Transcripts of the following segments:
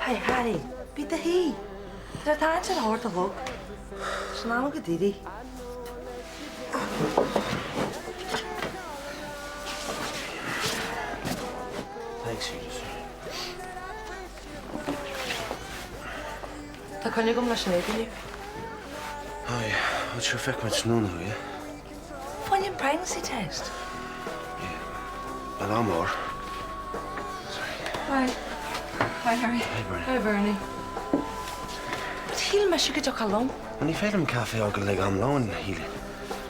Hey, Harry, beat the he. There's time to hard to look. It's not a diddy. Thanks, Jesus. Tá connig gom leis an éidir. Hi, what's your effect with Snooner, yeah? Find your pregnancy test. Well, I'm more. Hi. Hi, Harry. Hi, Bernie. Hi, Bernie. But he'll miss you get your column. When you fed him cafe, I'll leg on loan, he'll.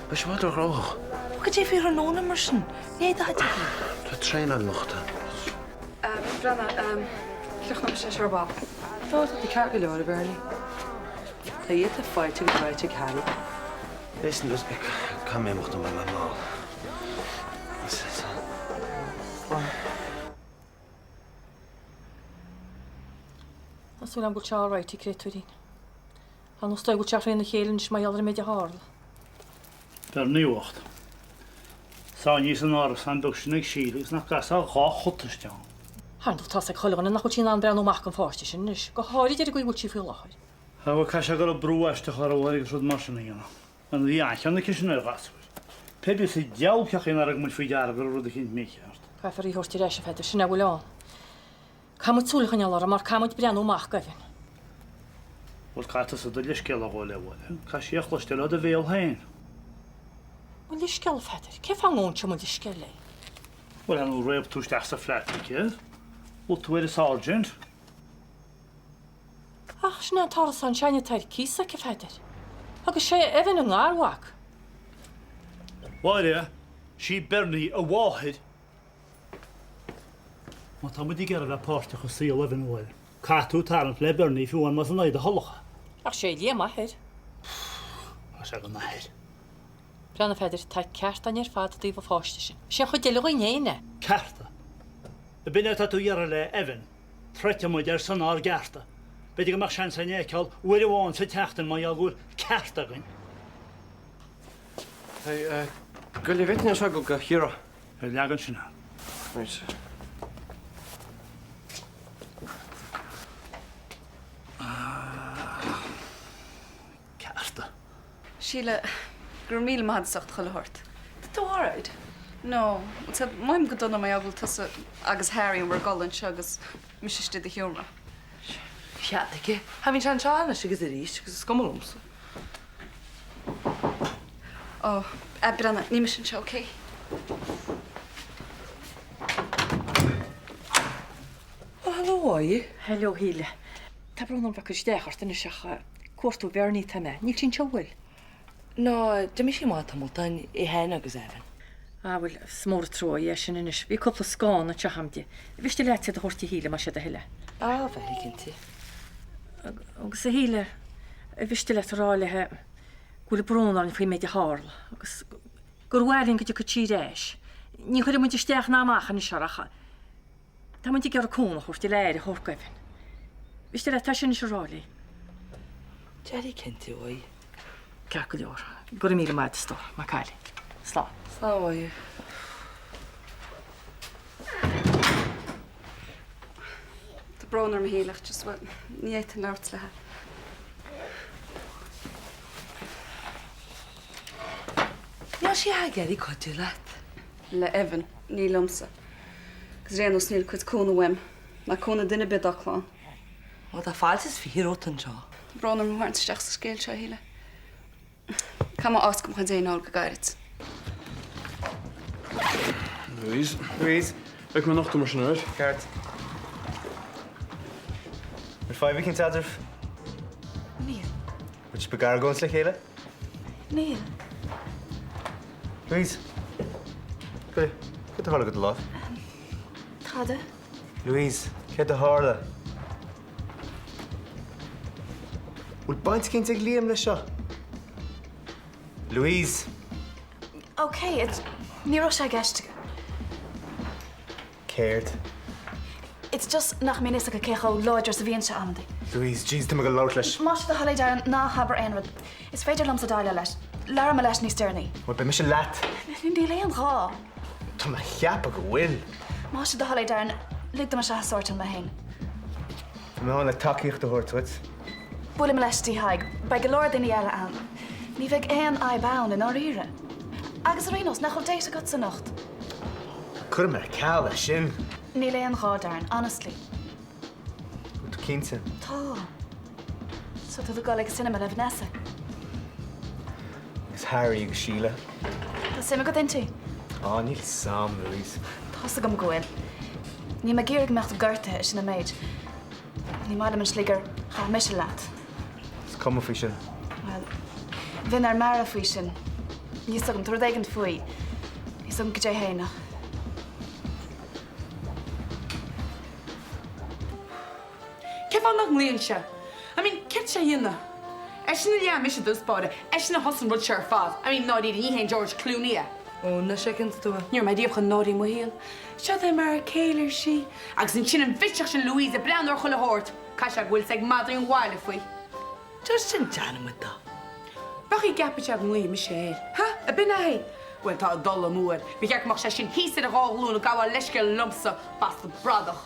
But you want to grow. What could you feel no immersion? Nee, that The train on Luchta. Brenna, llwch na mysio siwr bob. Thought that the cat below the Bernie. They eat the fighting, Harry. Listen, just come in with them, my mom. As I'm good all right, you create Han nog stoi goed chat in de gelen, is maar jaldere met je haar. Daar nu wacht. Zou niet zijn oor, zijn toch niet schiel, is nog gas al goed te staan. Han toch tas ik gelukkig nog goed zien aan brand om maken vast is, dus go hoor je goed goed veel lachen. Hou ik als ik al broers te gaan hoor ik zo'n machine. En die ja, kan ik eens naar gas. Pepe se jou kan geen arg moet voor jaren voor de kind mee. Ga voor je hoort je reis verder, snel wel aan. Kan moet zullen gaan jaren, maar kan moet brand om maken. Wat gaat het de lischkel worden? Kan je echt stellen de veel heen. Wat lischkel verder? Kif hangt je moet lischkel. Wel dan hoe op toest echt flat, hè? Wat weer de sergeant? Ach, snel tar sunshine tijd kiezen kif verder. Agus sé even een arwak. Waar she Bernie a wahid. Wat dan moet ik er een party gezien 11 wel. Kato talent le Bernie voor maar van de holle. Ach, sé die maar her. Wat zeg maar. Brand verder tijd kerst aan je vader die vast. Sé goed de loin heen. Karta. De binnen tatoeëren le Evan. Tretje moet er zijn haar garta. Weet ik maar chance aan je kal. Waar je woont zit hechten maar je goed karta gaan. Hey, kun je weten als ik ook hier? Het lagen ze nou. Right. Karta. Sheila, gur míl ma had sacht gehoord. That's all right. No, het heb moim gedaan om mij agul tussen agus Harry en Regal agus misiste de humor. Ja, dikke. Heb je zo'n chance als je het is? Het is kommeloms. Oh, Brenna, niet meer zijn oké. Oh, hallo, je. Hallo hele. Ta bron om vakker stegart en is kort og verni ta me. Nik sin chowel. No, de mis je maar te moeten in hen gezegd. Ah, wel, smor tro yes en is. Vi koppla skan at chahamti. Vi stel let de horti hele ma shada hele. Ah, very kinti. Og se hele. Vi stel let rale he. Gule bronar fi med har. Gur waring get kuchi resh. Ni khore moet steg na ma khan sharaha. Ta moet ik er kon horti leide horkeven. Vi stel let tashin shrali. Jerry kinti oi. Kakulor. Gur mi ma sto. Makali. Sla. Sao je? De broner me heel just wat niet uit de laat leggen. Ja, zie je Gary Cottilat. Le Evan, niet lomse. Gzrein ons niet kwijt konen wem. Maar konen dinne bij daklaan. Wat dat valt is voor hier roten zo. De broner me hoort slechts skeel zo hele. Kan maar afkom gaan zijn al gegaaid. Louise, ik ben nog te maar snel. Kaart. Met 5 weekends uit of? Nee. Moet je elkaar gewoon slecht helen? Nee. Louise. Goed, get de harde love. Tade. Louise, get de harde. Hoe pint kind ik Liam lesha? Louise. Okay, it's Nirosha Gest. Cared. It's just nach minister kecho lodgers the Viensha Amdi. Louise, jeez, te me loutles. Mas the holiday down na haber enwyd. It's feidir lams a daila les. Lara ma les ni sterni. Wat ben je lat? Ndi leon ra. Tom a chiappa go will. Mas the holiday down ligt the masha sort in my hen. Tá mé hána takeíocht a thuirtuit. Bula me leis tí haig, ba go leir daoine eile an. Ní bheith éon aibán in áíre. Agus rinos nach dééis a go san nacht. Cur me ceala sin. Ní le an rádarin, honestly. Tú cínte. Tá. So tú go le cinema le Vanessa. Is Harry agus Sheila. Tá sim go intí. Á, níl sam, Louise. Tá gom goin. Ní me géirigh mecht garte is na méid. Ní mar man slígur cha mis leat. Is cum fao sin. Well, bhín ar mar faoi sin. Ní sogam tar dagant faoi. Ní sogam go dé héna. Kef an nach líonn se? I mean, ket se dhéanana? Sin na mis dus báde, sin na hosan rud sear fád. I mean, náí ní hén George Clooney. Ó na sé cin tú. Níor mai díobh chun náí muhéal. Se é mar céir si. Agus sin sin an bhiteach sin Louise brean ar chola hort. Cai se bhfuil ag madra an gháile faoi. Just sin teanna mu tá. Bachí gappa te an mí me sé. Ha? A bin é? Bhain tá dul múir. Bhí ceach mar sé sin hísa a gáhlún a gáhá leisce lumsa basta bradach.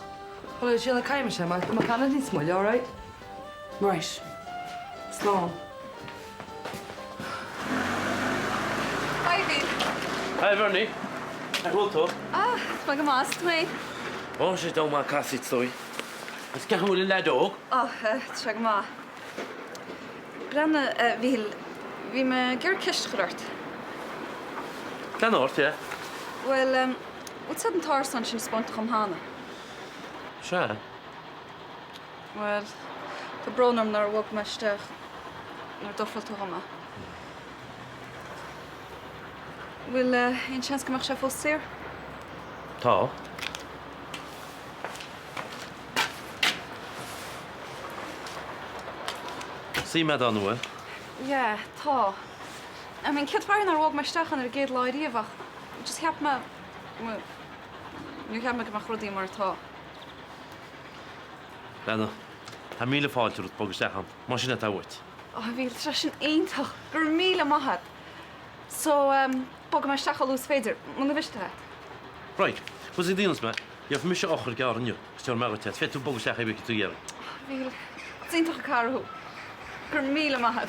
Well, sin le caiime sé, má canna ní smuil, all right? Maris. Slán. Ivy. Hi, Vernie. Hwyl to. Ah, mae go mas, dwi. O, si daw ma casit stoi. Ys gael hwyl yn ledog? Oh, trag ma. Brenna, fi me gyr kist gerart. Gan ort, ie? Wel, wat zet een taarsan sy'n spont om hana? Sia? Wel, de bronarm naar wog mestech. Naar doffel toch oma. Wel, een chans gemach chef os zeer? Ta? Si me dan hoe? Ja, ta. I mean, kit waar naar wog mestech en er geet laid evach. Just heb me... Nu heb me gemach rodi maar ta. Lenna, ha míle fáiltir út bogus dechan. Má sin a wit. Oh, fi tra sy'n eintach. Gyr mil mahad. So, bog yma stach o lws feidir. Mwyn y fysda. Right, was i ddinas me? Iaf mysio ochr gair yn yw. Stiwr magwyd te. Fet bogus dechan i beth tu gero. Fi eintach y car hw. Gyr mil mahad.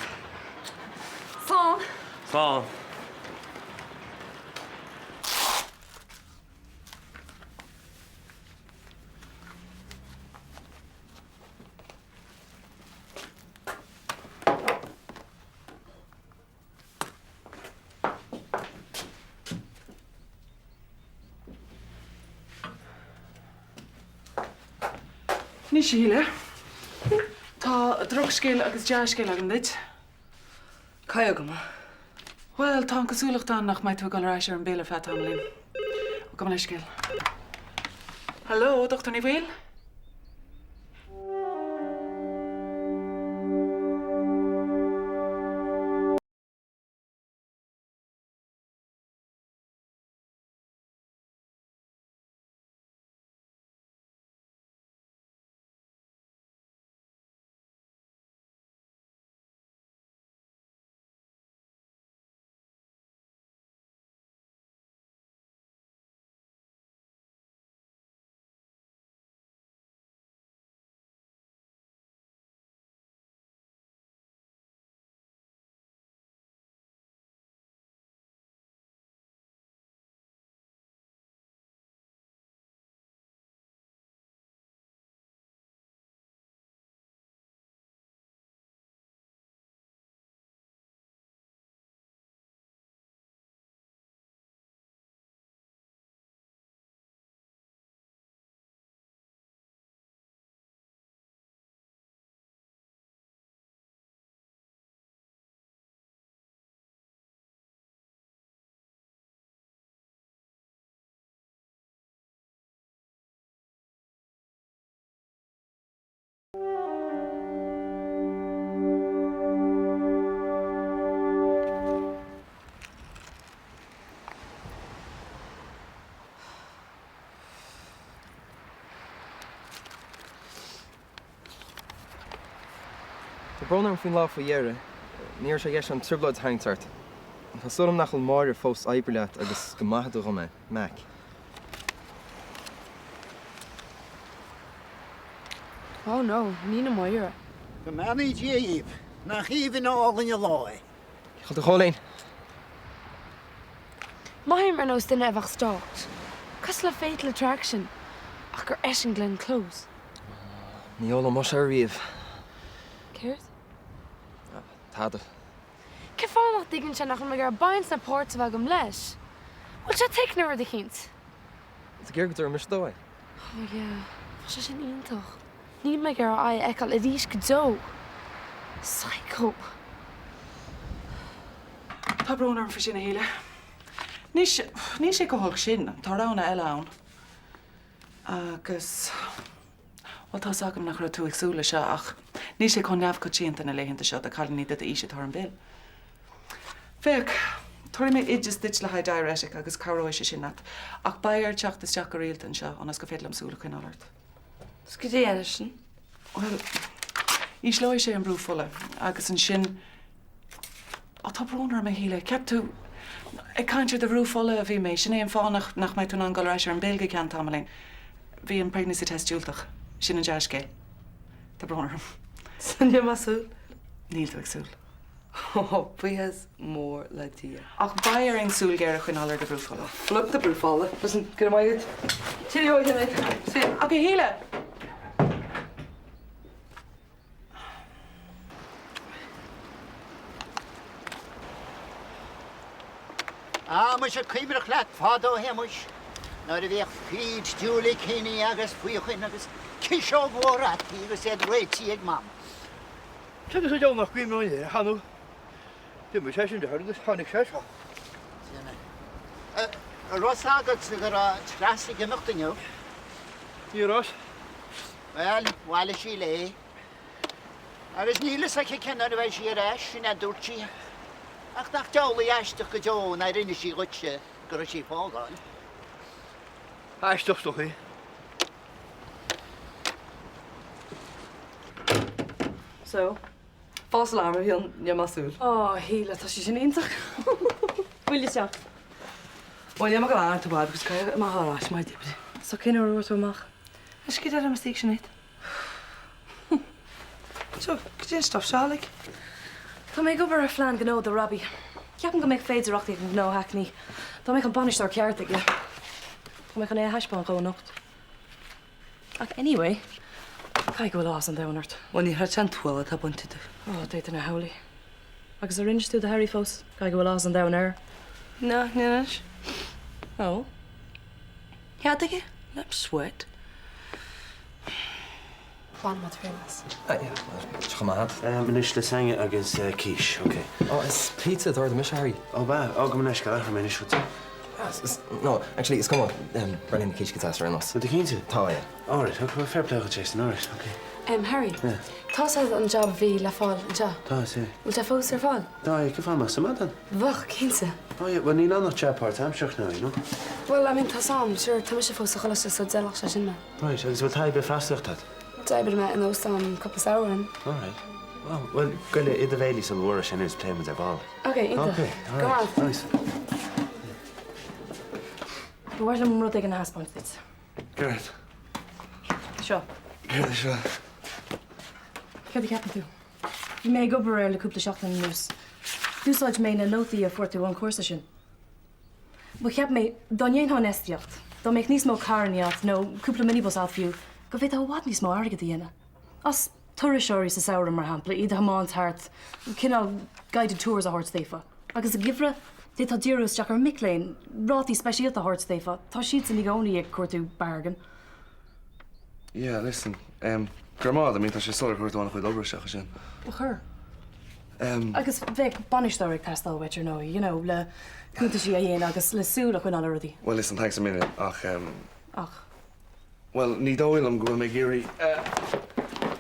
Son. Sa. Ní síle. Tá drogscéil agus deascéil an dit. Cai go ma. Well, tá cosúlacht an nach mai tú go ráis ar an béle fet an lin. O go leiscéil. Hallo, Dr. Ní bhfuil? De bronarm fin lá fa dhéire, níor sé gheis an triblaid haintart. Tá sulm nachil máir fós aiberleat agus go maithadú go me, Mac. Oh no, ní na moire. Go manní díomh nach híhann ágan i láid. Chod a choléin. Maim ar nós duine bhah stácht. Cos le fatal attraction. Ach gur eisian Glen Close. Ní óla mar sé riamh. Ceirt? Táda. Ce fánach digann se nach me gur baint na pórta bh gom leis. Bhil se teicna ar de chéint? Tá ggéirgad ar mis dóid. Oh yeah, Tá sé sin iontoch. Ní me gur a eáil a ríis go dó. Psycho. Tá brún ar fa sin héile. Ní sé go thug sin tá rána eile ann. Agus bhil tá sagam nach ra tú agsúla se ach ní sé chun neamh go tíanta na léhananta seo a chalí ní a ise tar an bil. Feic, tuair mé idir dit le haid daireisic agus caróis sé sinat ach bair teach is teach go réaltan seo anas go féad am súla chuin alert. Sgu dé sin? Well, ís leid sé an brúfolle agus an sin tá brúnar mé híle ceap tú ag caiintear de brúfolle a bhí mé sin é an fánach nach mé tún an goéis ar an bilge cean tamlín. Bhí an pregnancy testúltach sin an deiscé. Tá brúnar. San masú? Níl tú agsúl. Buhes mór le tí. Ach bair an súl géir chuin allir de brúfolle. Flug de brúfále, Listen, gur maiid. Tíí óid mé. Ok, híle. Mu sé cuibrach leat fádó hemuis. Nar a bheith fíd dúla chéine agus fuochain agus cisio mhóratí agus éad réití ag mam. Tugus a deach cuiimráine hanú. Du mu sé sin de agus tháinig sé. Ros agad gur trasig a nuchtaniu. Ní ros? Well, bhile sí le. Agus nílas a cenar a bheith sí ar eis sin a dúirtí. Ach nach deolaí eisteach go deón a rinne sí ruite gur sí fágáil. Eisteach stochaí. So, fás lámar híon ne masúl. Ó, híle tá sé sin intach. Bhuiile se. Bhil am go lá tú bad agus caiir má hárás mai dibri. So cin ruúach. Is cí ar am stíigh sin éit. So, go dtí stop seálaigh? Tá mé go bar a phlean gó do Robbie. Ceapan go méid féidirachtaí an nó haicní. Tá méid an banistar ceartta le. Tá méid an é heispáin go nocht. Ach anyway, cai go lás an dawnart. Bhain ní an túla tá buinte tú. Ó, déit na holaí. Agus a rinneú de Harry fós, cai go lás an dawn air. No, níis. Ó? Headaige? Lep sweat. Ban mat fémas. Chamaad. Munis le sange agus quiche, ok. Oh, is pizza door the Harry. Oh, ba, go munis go ar munis shoot. No, actually, it's come on. Brilliant the quiche gets around us. With the keen to? Tá, yeah. All right, okay, fair play with Jason, all right, okay. Harry, Yeah. tá sé an job bhí le fáil ja. Tá, sí. Bhil te fós ar fáil? Tá, go fá mas amadan. Bhach, cínsa. Oh, yeah, well, ní lá nach chapart, I'm sure now, you know. Well, I mean, tá sam, sure, tá sé fós a cholas sa delach sé sinna. Right, agus bhil tá be fastach dat. Daibre me an ósam copas áhan. All right. Oh, well, goile iad a bhéili sa lúra sin is pléimid ar bála. Okay, inta. Okay, all Go right, on. nice. Bhhair am rud ag an haspáint dit. Gareth. Seo. Gareth, sure. Cad ceapan tú? Bhí mé go bar le cúpla seachtain nús. Dúsáid mé na nótaí a fuirtú an cuasa sin. Bu cheap mé donéon há nestiacht. Dá méid níos mó carneacht nó cúpla minibus á fiú, go bhéit bhhad níos mó airgad dhéana. As tuiriseoirí sa saoir mar hampla iad hamáin thart, cinál guided tours a hort stéfa. Agus a gifre, dé tá díús teach ar miléin, rátí speisialt a hort stéfa, tá siad san igóí ag cuatú bargan. Yeah, listen, Gramad, I mean, tá sé solar chuirtána chuid obair seach sin. Chur. Agus bheith banistóir testal wetir nó, le cúnta sí a dhéana agus le súla chuin an ruí. Well, listen, thanks a minute, ach, Ach. well, ní dóil am go mé géirí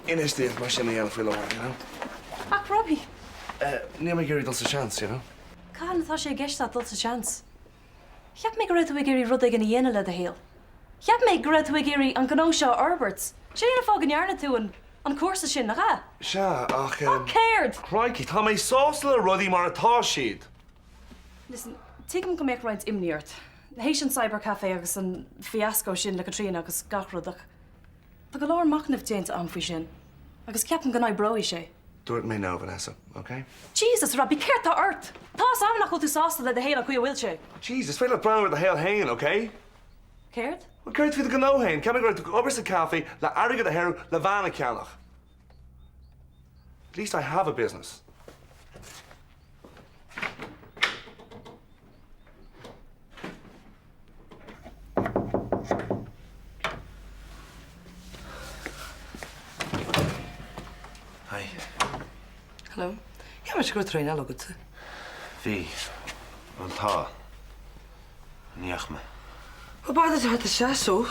inistíomh mar sin dhéanana fuil óhar, you know? Ach, Robbie. Ní mé géirí dul sa chance, you know? Cá natá sé gceistá dul sa chans. Cheap mé go raibh tú géirí rud ag an dhéana le a héal. Cheap mé go raibh tú géirí an gó seo Alberts. Sé na fág an nearna tú an cuasa sin nach ra. Se, ach... Céird! Crikey, tá mé sásla rudí mar atá siad. Listen, tuigim go méid roiint imníart. Hééis an cybercafé agus an fiasco sin le Katrina agus gachrúdach. Tá go leir macnamh déanta an faoi sin. Agus ceapan go naid broí sé. Dúirt mé ná, Vanessa, okay? Jesus, Robbie, ceart tá ort. Tá samnach go tú sásta le de héile chuí bhfuil sé. Jesus, féile brown with the hell hain, okay? Ceart? Well, Kurt, fi the gano hain. Come and go to Oberst Cafe, la arga the hair, la vana canach. At least I have a business. Hi. Hello. Ja, maar je gaat erin, hallo goed. Wie? Want ha. Niet me. Wat baat het uit de zo? Zo.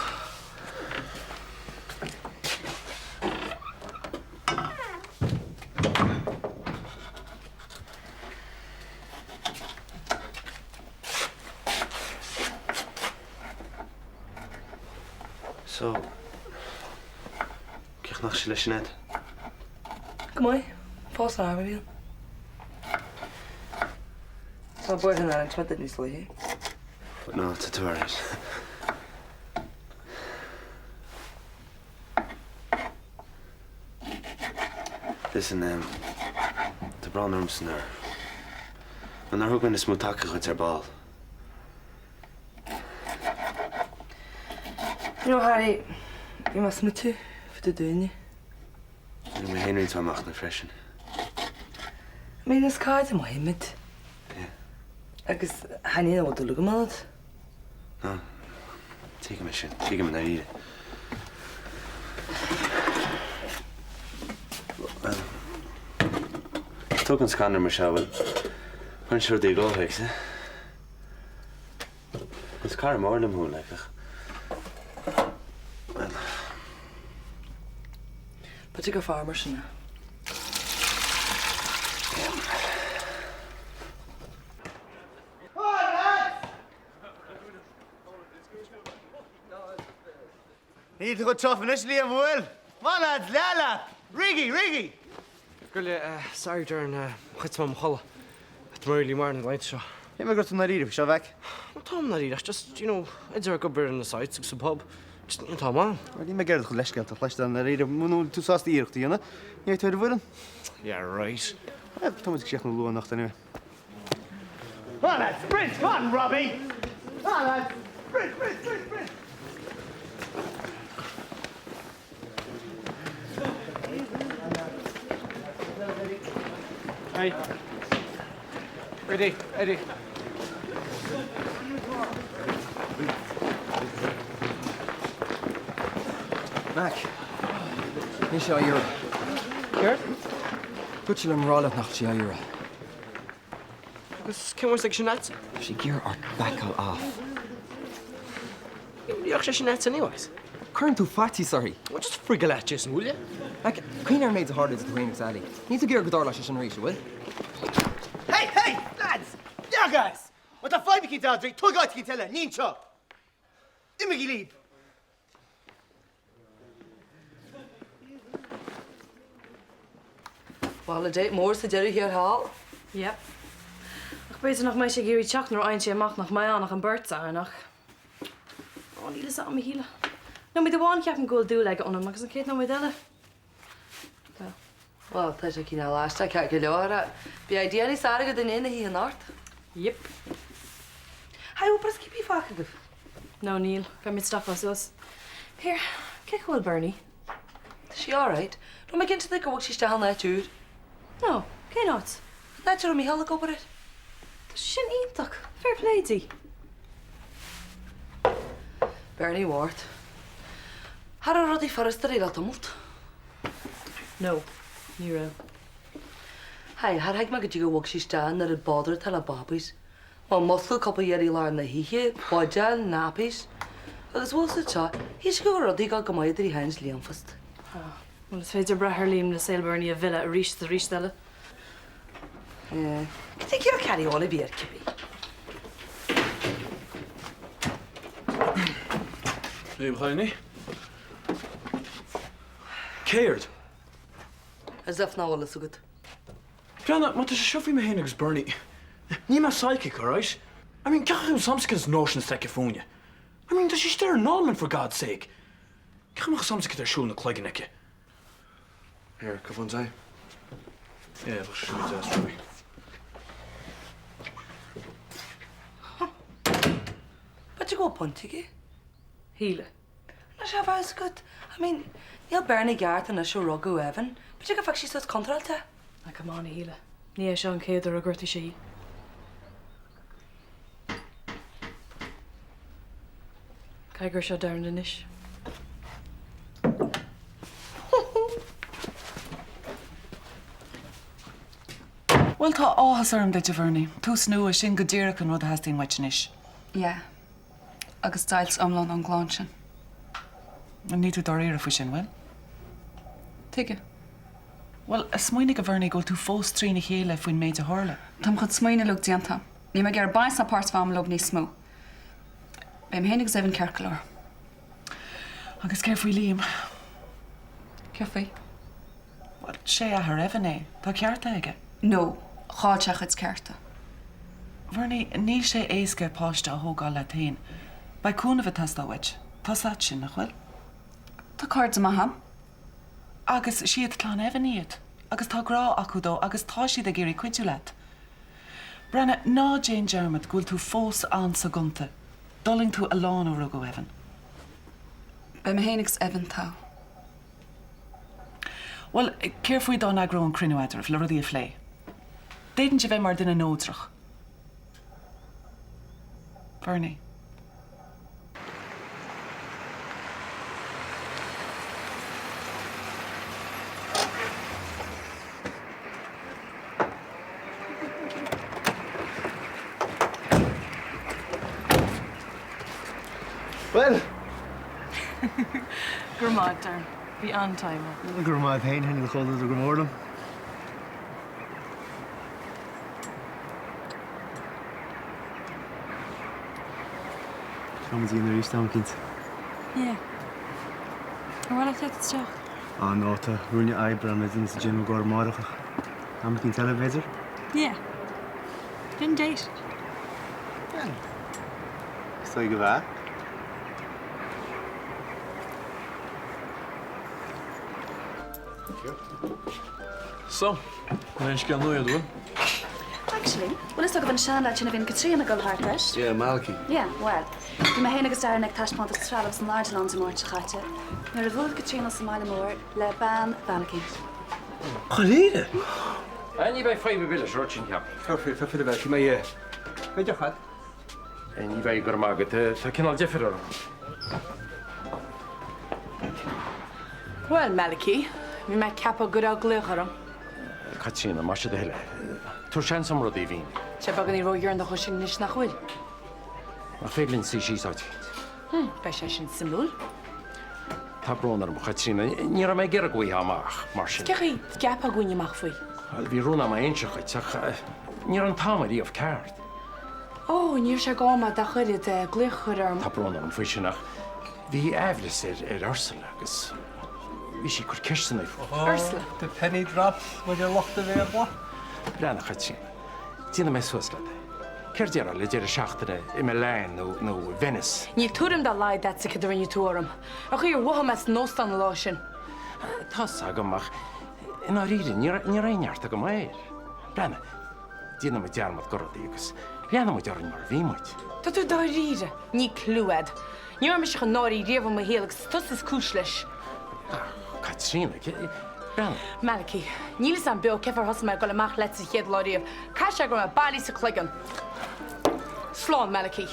Kijk nog eens net. Kom maar. Vast aan we weer. Zo boy gaan naar het niet zo hè. No, it's a tourist. Listen, de brandrooms naar. Maar naar ook met een smoetakke uit haar bal. Jo, Harry, je mag met u voor de deur. Ik ben heen iets van machten freshen. Mijn is kaart Mohammed. Ja. Ik is Hani wat te lukken man. No. Take him a shit. Take him naar hier. Toch een scanner Michelle. Van sure die go fix, hè. Het kan maar dan hoe lekker. Particular farmers na. Niet goed toffen is lief wel. Man, lads, lala. Riggy. Gurle, sorry, Darren, chuit mám chola. Het moeilijk maar in light show. Je mag naar hier, zo weg. Tom naar hier, just, you know, it's a good bird in the sights, it's a pub. Just niet Tom aan. Maar die mag er goed lesgeld, toch les dan naar hier. Moet nu toe saast hier, die jongen. Je weet hoe willen? Yeah, right. Tom is gezegd nog loon nacht nu. Come on, lads, sprint, come on, Robbie. Come on, lads, sprint. Hey. Eddie. Mac, ní sé euro. Ceart? Gut se le mrála nach sé euro. Agus cin ag sin net? Sí gur ar bacal off. Íach sé sin net anyways. Current tú fatty, sorry. Well, just frigga let Jason, will you? Like, Queen are made the hardest to Queen Sally. Need to gear Godar Lash and Risha, will? Hey, lads! Yeah, guys! What the five kids out there? Two guys can tell her, Nincho! Imigi leave! Wel, het deed mooi, ze deden hier haal. Ja. Ik weet nog maar je hier chak nog eentje mag nog mij aan nog een beurt zijn nog. Oh, die is aan me hielen. Nou, met de one cap een goal doen like on hem, maar ik zeg nog met elle. Wel, dat is ook nou laatste. Kijk, je Laura. Bij die niet zeggen dat in hier nacht. Yep. Hij hoe pas kipie vaker. No, Neil. Ga met stuff als us. Here, kijk wel, Bernie. Is she alright? Doe me kind te denken wat ze staan natuur. No, geen not. Net zo om je helder koper het. Shin eentak. Fair play, die. Bernie Ward. Har er die forester dat moet. No, Nero. Hey, har ik maar gejig wat ze staan naar het bader te la babies. Maar muskel koper jullie laar na hier, bodja, nappies. Dat is wat het zo. Hier schoor dat ik al kom uit die hands liam vast. Wel, het feit er bracher liam de sail Bernie a villa reach de stellen. Ja. Ik denk je carry alle weer kippie. Nee, begrijp je niet? Keert. As if nou alles zo goed. Fianna, maar het is een chauffeur met heen Bernie. Niet meer psychic, alright? I mean, kijk hoe soms notions take je phone. I mean, does she stare an almond for God's sake? Cymach samsa gyda'r siŵl na clegin ece. Here, cyfon tai. Ie, fach siŵl da strwy. But you go puntigi? Híle. Na sé bhás good. I mean, níl Bernie Gart and a siú rugú Evan, but you go fach she's contralta. Na cumán híle. Ní é seo an céad ar a gurta sí. Caigur seo darn inis. Well, tá áhas orm de Vernie. Tús nua sin go ddíireach an rud a hastín waitsinis. Yeah. Agus dails omlan an gláin. An ní tú doríir a fu sin, well? Tuige. Well, a smuoinnig a Vernie ggóil tú fós trí na chéile faoin méid a hála. Tam chud smuoine lug dianta. Ní me gur bais na páirt fam lug ní smó. Beim hénig 7 cercalór. Agus céir faoi líam. Ceir faoi? Well, sé a haar Evan é. Tá cearta aige? No, cháilteach chud cearta. Vernie, níl sé éasca páiste a thógáil le tain. Ba cúna bheith tastáhaid. Tá sát sin nach bhfuil? Tá card am ham. Agus siad clán Evan iad. Agus tá grá acu dó, agus tá siad a géirí cuidiú leat. Brenna, ná Jane Dermot gúil tú fós an sa gunta. Doling tú a lán ó rugó Evan. Beim hénig Evan tá. Well, céir faoi dá agró an crinúidir le rudí a phlé. Déidan si bheith mar duine nódrach. Vernie. Well, Gurmad darn. Bhí an time. gur má hain hennig chola a go mórlam. Tá í ar ríiste amcinint. Ie. Ar bhil te teach? Á náta rúne ebre me din sa gym gáir máireach. Am cinn televisor? Ie. Din date. Sta go bhá? So, mae'n eisiau gan lwy o dwi'n? Actually, well, is toch van Shanna dat je een Katrina go hard is? Yeah, Malky. Yeah, well. Die me heen gestaan en ik tashpont het straal op zijn Nederlandse moordje gaat. Maar de woord Katrina Somali moord, le ban Valky. Geleden? En je bij 5 willen, Rotchen heb. Voor de welke, maar je. Weet je wat? En je bij Gormaget, dat kan al Jeffer. Well, Maliki, we make capo good out glicherum. Katrina, maar je de hele. Toen zijn ze maar die wien. Ze bakken die roer in de hushing niet naar wil. Maar veel in zich is uit. Bij je een symbool? Tabroner, Katrina, niet aan mij gergooi hamach, Marshall. Kijk, het capo goeie je mag voor. We roen aan mijn eentje, ik zeg, niet aan tamer of kaart. Oh, en hier zou gaan met dat het glicherum. Tabroner, een visje nog. Wie evlis Ursula, dus. Wie je kort kirsten even. Ursula. De penny drop, wat je lachte weer wat? Brana Katrina. Tina mij zo slap. Kerjera legere schachteren in Milan, no Venice. Je toerem dat leid dat ze erin je toerem. Ach, hier wohem met noostan lotion. Tas sagen mag. En aririn, niet reinjaart ik maar. Brana. Tina met jaar met korodigus. Brana met jaar maar wie moet. Dat u daar rieren. Niet klued. Je moet zich nori reven van me heerlijk. Dat is kushlish. Katrina, Brana. Maliki, Niels en Bill kever has mij golle mag let's head lorry. Kasha go my body se klikken. Slaan Maliki.